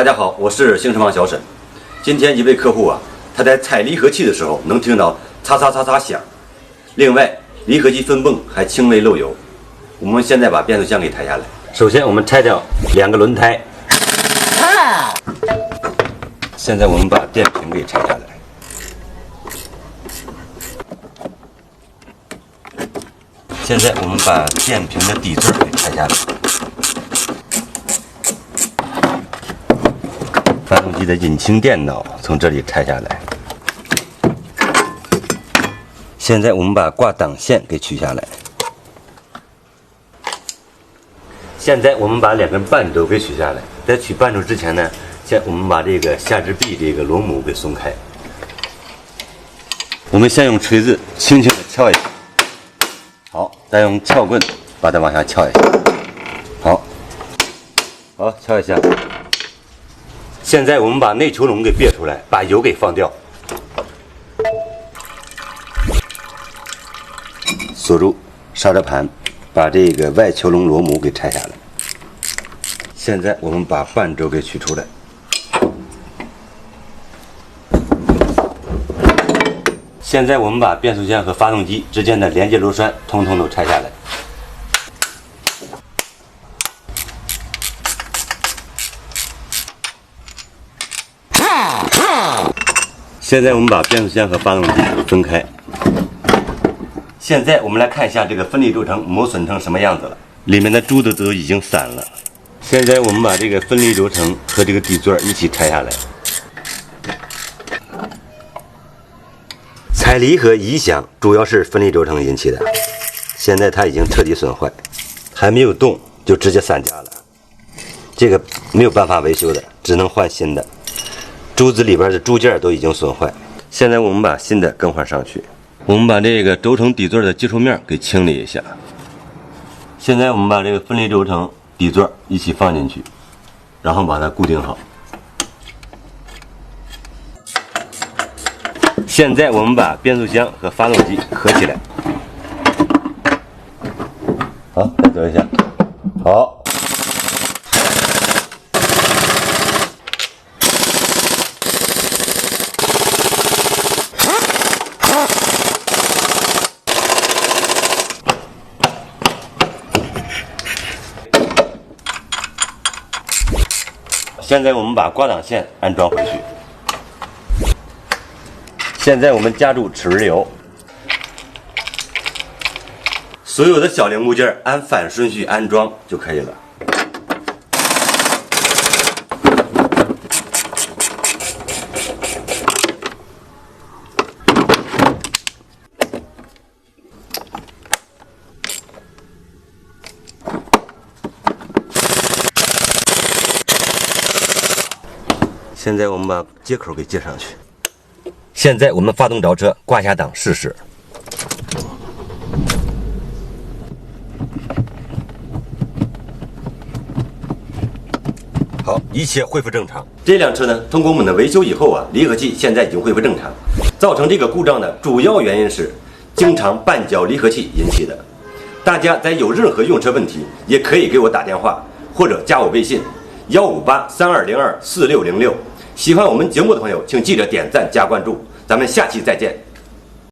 大家好，我是星辰王小沈。今天一位客户他在拆离合器的时候能听到嚓嚓嚓嚓响，另外离合器分泵还轻微漏油。我们现在把变速箱给拆下来。首先我们拆掉2个轮胎，现在我们把电瓶给拆下来。现在我们把电瓶的底座给拆下来。发动机的引擎电脑从这里拆下来。现在我们把挂挡线给取下来。现在我们把2根半轴给取下来。在取半轴之前呢，我们把这个下支臂这个螺母给松开。我们先用锤子轻轻的敲一下，好，再用撬棍把它往下撬一下，好，敲一下。现在我们把内球笼给别出来，把油给放掉，锁住刹车盘，把这个外球笼螺母给拆下来。现在我们把半轴给取出来。现在我们把变速箱和发动机之间的连接螺栓统统都拆下来。现在我们把变速箱和发动机分开。现在我们来看一下这个分离轴承磨损成什么样子了，里面的珠子都已经散了。现在我们把这个分离轴承和这个底座一起拆下来。踩离合异响主要是分离轴承引起的，现在它已经彻底损坏，还没有动就直接散架了，这个没有办法维修的，只能换新的。珠子里边的珠件都已经损坏，现在我们把新的更换上去。我们把这个轴承底座的接触面给清理一下。现在我们把这个分离轴承底座一起放进去，然后把它固定好。现在我们把变速箱和发动机合起来。好，再走一下。好。现在我们把挂挡线安装回去。现在我们夹住齿轮流，所有的小零部件按反顺序安装就可以了。现在我们把接口给接上去。现在我们发动着车，挂下档试试。好，一切恢复正常。这辆车呢，通过我们的维修以后离合器现在已经恢复正常。造成这个故障的主要原因是经常绊脚离合器引起的。大家在有任何用车问题，也可以给我打电话或者加我微信15832024606。喜欢我们节目的朋友，请记得点赞加关注。咱们下期再见。